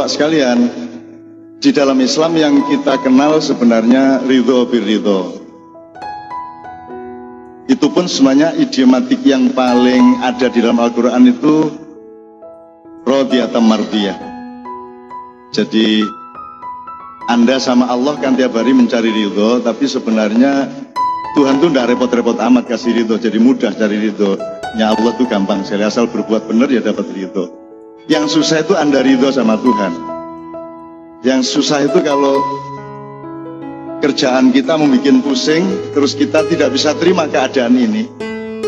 bapak sekalian, di dalam Islam yang kita kenal sebenarnya ridho birridho. Itu pun sebenarnya idiomatik yang paling ada di dalam Al-Quran itu radiyatan mardiyah. Jadi Anda sama Allah kan tiap hari mencari ridho, tapi sebenarnya Tuhan tuh tidak repot-repot amat kasih ridho, jadi mudah cari ridho. Ya Allah tuh gampang sekali, asal berbuat benar ya dapat ridho. Yang susah itu Anda ridho sama Tuhan. Yang susah itu kalau kerjaan kita membuat pusing, terus kita tidak bisa terima keadaan ini.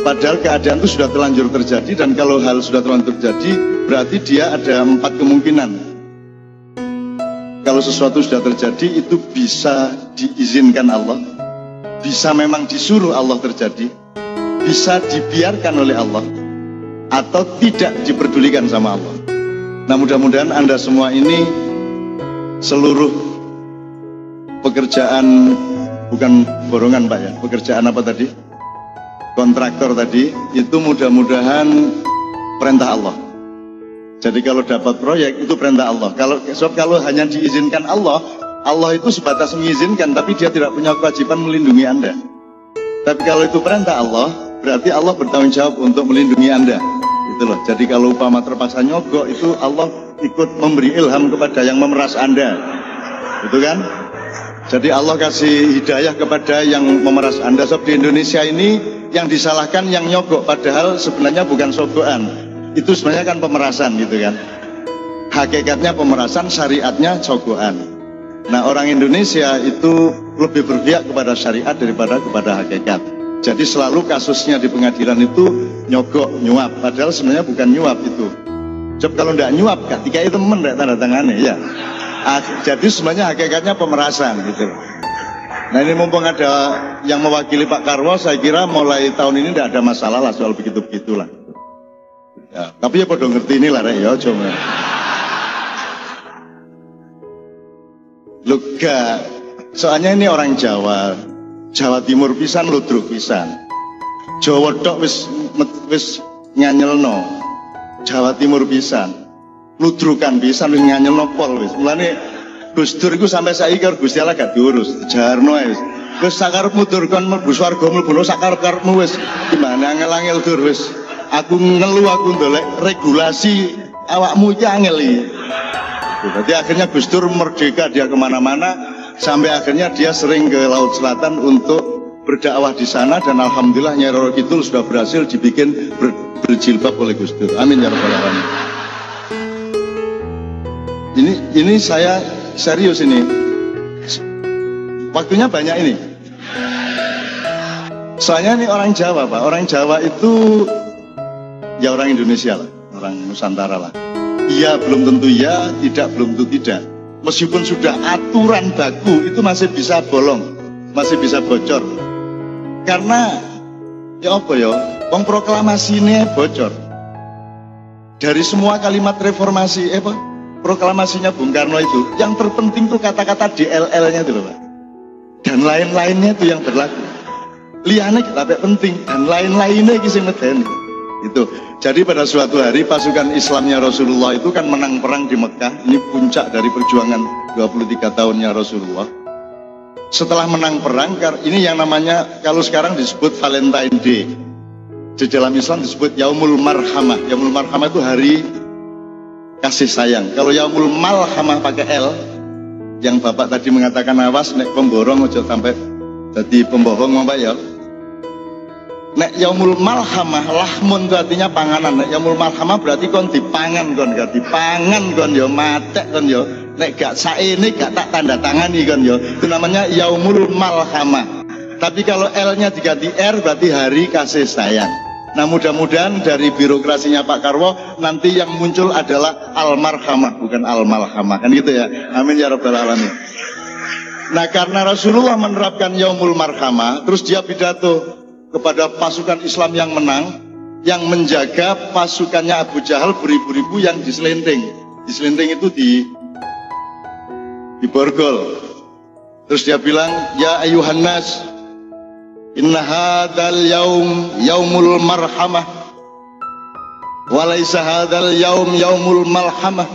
Padahal keadaan itu sudah terlanjur terjadi, dan kalau hal sudah terlanjur terjadi, berarti dia ada 4 kemungkinan. Kalau sesuatu sudah terjadi, itu bisa diizinkan Allah, bisa memang disuruh Allah terjadi, bisa dibiarkan oleh Allah, atau tidak diperdulikan sama Allah. Nah, mudah-mudahan Anda semua ini seluruh pekerjaan, bukan borongan Pak ya, pekerjaan apa tadi? Kontraktor tadi, itu mudah-mudahan perintah Allah. Jadi kalau dapat proyek itu perintah Allah. Kalau hanya diizinkan Allah, Allah itu sebatas mengizinkan, tapi dia tidak punya kewajiban melindungi Anda. Tapi kalau itu perintah Allah, berarti Allah bertanggung jawab untuk melindungi Anda. Itu loh. Jadi kalau upama terpaksa nyogok, itu Allah ikut memberi ilham kepada yang memeras Anda. Itu kan? Jadi Allah kasih hidayah kepada yang memeras Anda. Sebab di Indonesia ini yang disalahkan yang nyogok, padahal sebenarnya bukan sogokan. Itu sebenarnya kan pemerasan gitu kan. Hakikatnya pemerasan, syariatnya sogokan. Nah, orang Indonesia itu lebih berpihak kepada syariat daripada kepada hakikat. Jadi selalu kasusnya di pengadilan itu nyogok, nyuap. Padahal sebenarnya bukan nyuap itu. Sebab kalau tidak nyuap, ketika itu temen tidak tanda tangannya ya. Jadi sebenarnya hakikatnya pemerasan gitu. Nah, ini mumpung ada yang mewakili Pak Karwo, saya kira mulai tahun ini tidak ada masalah lah soal begitu-begitulah. Ya, tapi ya pada ngerti ini lah ya, cuma. Lega, soalnya ini orang Jawa, Jawa Timur pisan, ludruk pisan. Jawa tok wis nyanyelno, Jawa Timur pisan, ludrukan pisan wis nyanyelno pol wis. Mulane Gus Dur iku sampai saiki karo Gusti Allah gak diurus, jarno wis. Wis sakarepmu Dur kon mlebu swarga mlebu sakarep-karepmu wis. Gimana angel-angel Dur wis. Aku ngeluh, aku ndolek regulasi awakmu iki angel iki. Jadi akhirnya Gus Dur merdeka, dia kemana-mana, sampai akhirnya dia sering ke Laut Selatan untuk berdakwah di sana, dan alhamdulillah Nyai Roro Kidul sudah berhasil dibikin berjilbab oleh Gus Dur. Amin ya rabbal alamin. Ini saya serius ini. Waktunya banyak ini. Soalnya ini orang Jawa Pak, orang Jawa itu ya orang Indonesia lah, orang Nusantara lah. Iya belum tentu ya, tidak belum tentu tidak. Meskipun sudah aturan baku, itu masih bisa bolong, masih bisa bocor. Karena ya apa ya, wong proklamasi ini bocor. Dari semua kalimat reformasi, proklamasinya Bung Karno itu, yang terpenting tuh kata-kata DLL-nya itu loh Pak. Dan lain-lainnya itu yang berlaku. Liane kita penting, dan lain-lainnya itu yang medeni. Itu. Jadi pada suatu hari pasukan Islamnya Rasulullah itu kan menang perang di Mekah. Ini puncak dari perjuangan 23 tahunnya Rasulullah. Setelah menang perang, ini yang namanya kalau sekarang disebut Valentine Day. Di dalam Islam disebut Yaumul Marhamah. Yaumul Marhamah itu hari kasih sayang. Kalau Yaumul Malhamah pakai L, yang Bapak tadi mengatakan awas nek pemborong ojo sampai jadi pembohong Bapak ya. Nek Yaumul Malhamah, lahmun itu artinya panganan. Nek Yaumul Malhamah berarti kon dipangan kon, gak dipangan kon yo, matek kon yo. Nek gak saene gak tak tanda tangani kon yo. Itu namanya Yaumul Malhamah. Tapi kalau L-nya diganti R berarti hari kasih sayang. Nah, mudah-mudahan dari birokrasinya Pak Karwo nanti yang muncul adalah Al-Marhamah, bukan Al-Malhamah. Kan gitu ya. Amin ya rabbal alamin. Nah, karena Rasulullah menerapkan Yaumul Marhamah, terus dia pidato kepada pasukan Islam yang menang, yang menjaga pasukannya Abu Jahal beribu-ribu yang diselenting. Diselenting itu di borgol. Terus dia bilang, ya ayuhan nas, inna hadzal yaumul marhamah, walaysa hadzal yaumul malhamah.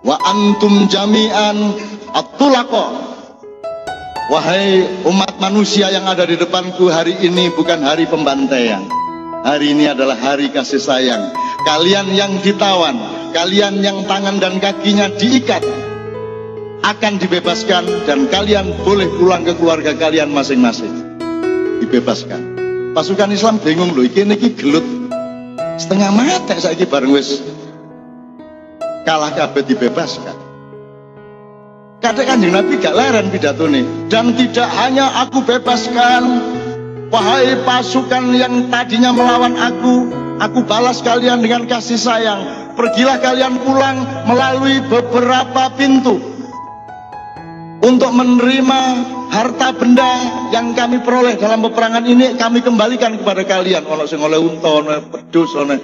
wa antum jami'an at-tulaqa. Wahai umat manusia yang ada di depanku, hari ini bukan hari pembantaian. Hari ini adalah hari kasih sayang. Kalian yang ditawan, kalian yang tangan dan kakinya diikat, akan dibebaskan dan kalian boleh pulang ke keluarga kalian masing-masing. Dibebaskan. Pasukan Islam bingung loh, iki gelut setengah mati saiki bareng wis kalah kabeh dibebaskan. Kadang Kanjeng Nabi gak leren pidatone, dan tidak hanya aku bebaskan, wahai pasukan yang tadinya melawan aku balas kalian dengan kasih sayang. Pergilah kalian pulang melalui beberapa pintu untuk menerima harta benda yang kami peroleh dalam peperangan ini, kami kembalikan kepada kalian. Ono sing oleh unta, oleh pedus, oleh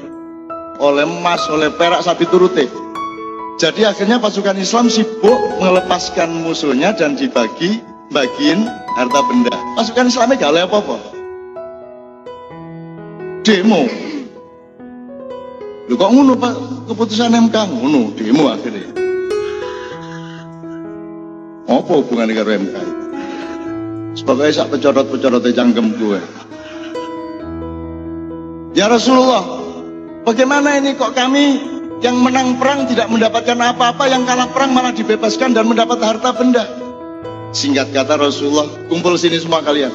emas, oleh perak, sapi turute. Jadi akhirnya pasukan Islam sibuk melepaskan musuhnya dan bagiin harta benda. Pasukan Islamnya gak oleh apa-apa. Demo. Lu kok ngono Pak, keputusan MK ngono, demo akhirnya. Apa hubungannya karo MK? Sebagai sak pecorot-pecorotnya cangkem gue. Ya Rasulullah, bagaimana ini kok kami yang menang perang tidak mendapatkan apa-apa, yang kalah perang malah dibebaskan dan mendapat harta benda? Singkat kata Rasulullah, kumpul sini semua kalian.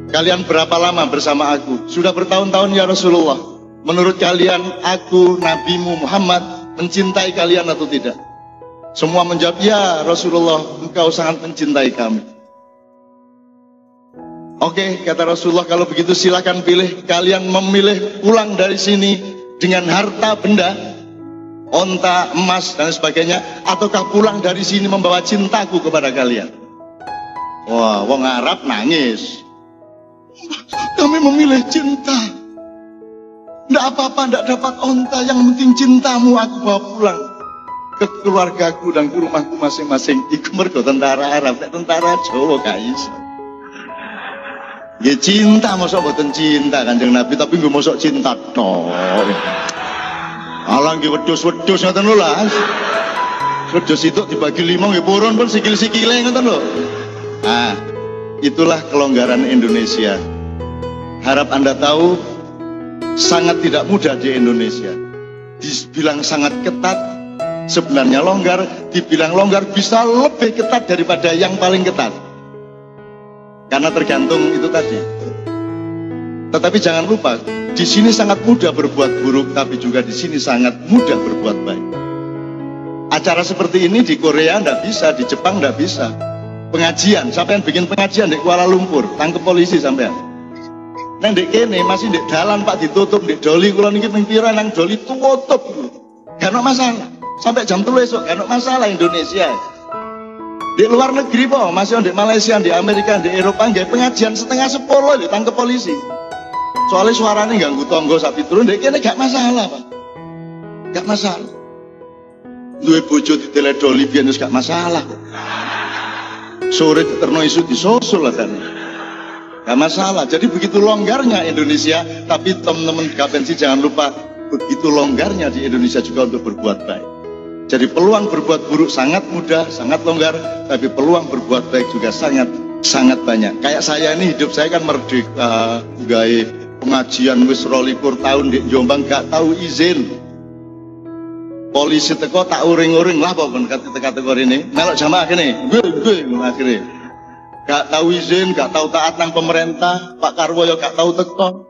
Kalian berapa lama bersama aku? Sudah bertahun-tahun ya Rasulullah. Menurut kalian aku, Nabimu Muhammad, mencintai kalian atau tidak? Semua menjawab, ya Rasulullah, engkau sangat mencintai kami. Oke, kata Rasulullah, kalau begitu silakan pilih. Kalian memilih pulang dari sini dengan harta benda, onta, emas, dan sebagainya, ataukah pulang dari sini membawa cintaku kepada kalian? Wah, wong Arab nangis. Kami memilih cinta. Tidak apa-apa, tidak dapat onta, yang penting cintamu aku bawa pulang ke keluargaku dan ke rumahku masing-masing. Iku mergo tentara Arab, tentara Jawa gak iso. Ya cinta, mosok boten cinta Kanjeng Nabi, tapi nggak mosok cinta toh. Alang nggih wedhus-wedhus ngoten lho lah. Wedhus itu dibagi 5 nggih purun pun sikil-sikile ngoten lho. Nah, itulah kelonggaran Indonesia. Harap Anda tahu, sangat tidak mudah di Indonesia. Dibilang sangat ketat, sebenarnya longgar. Dibilang longgar bisa lebih ketat daripada yang paling ketat. Karena tergantung itu tadi. Tetapi jangan lupa, di sini sangat mudah berbuat buruk, tapi juga di sini sangat mudah berbuat baik. Acara seperti ini di Korea ndak bisa, di Jepang ndak bisa. Pengajian, sampean bikin pengajian di Kuala Lumpur, tangkep polisi sampean. Nang ndek kene masih ndek dalan Pak ditutup, ndek doli kula niki ping pira nang doli tutup. Gak ono masalah. Sampai jam 3 esuk gak ono masalah Indonesia. Di luar negeri po, masih di Malaysia, di Amerika, di Eropa, nggak pengajian 9:30 ditangkap polisi. Soalnya suaranya ganggu tonggo sapi turun, dek kene gak masalah Pak, gak masalah. Duwe bojo di teledoli biyen wis gak masalah. Sore terno isu disusul lah kan, gak masalah. Jadi begitu longgarnya Indonesia, tapi teman-teman Gapensi jangan lupa, begitu longgarnya di Indonesia juga untuk berbuat baik. Jadi peluang berbuat buruk sangat mudah, sangat longgar, tapi peluang berbuat baik juga sangat banyak. Kayak saya ini, hidup saya kan merdeka, gawe pengajian wis 22 tahun di Jombang, gak tahu izin. Polisi teko tak uring-uring lah pokoknya kata-kata ini, melok jamaah kene, gue akhirnya. Gak tahu izin, gak tahu taat nang pemerintah, Pak Karwo ya gak tahu teko.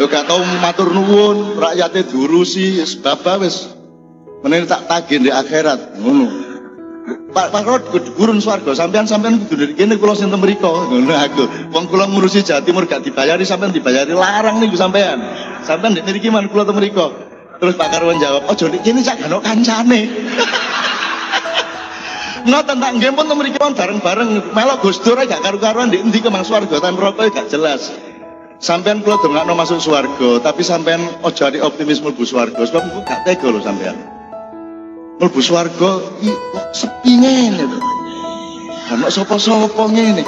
Ya gak tahu matur nuwun, rakyatnya diurusi, sebab wis. Menene tak tagih di akhirat ngono. Pak Rod gurun swarga, sampean kudu dari kene kula sinten mriko ngono aku. Wong kula ngurusi Jawa Timur gak dibayari, sampean dibayari larang niku sampean. Sampean ndek mriki man kula teng mriko. Terus Pak Karwan jawab, "Ojo ndek kene sak gak kancane." Ngoten tak nggih pun teng mriki bareng-bareng melok Gus Dur gak karu-karuan ndek endi kemang swarga tan rokok gak jelas. Sampean kula dongakno masuk swarga, tapi sampean ojo ati optimis mlebu swarga sebab kok gak tega lho sampean. Mlebu swarga kok sepi ngene lho. Ana sapa-sapa ngene.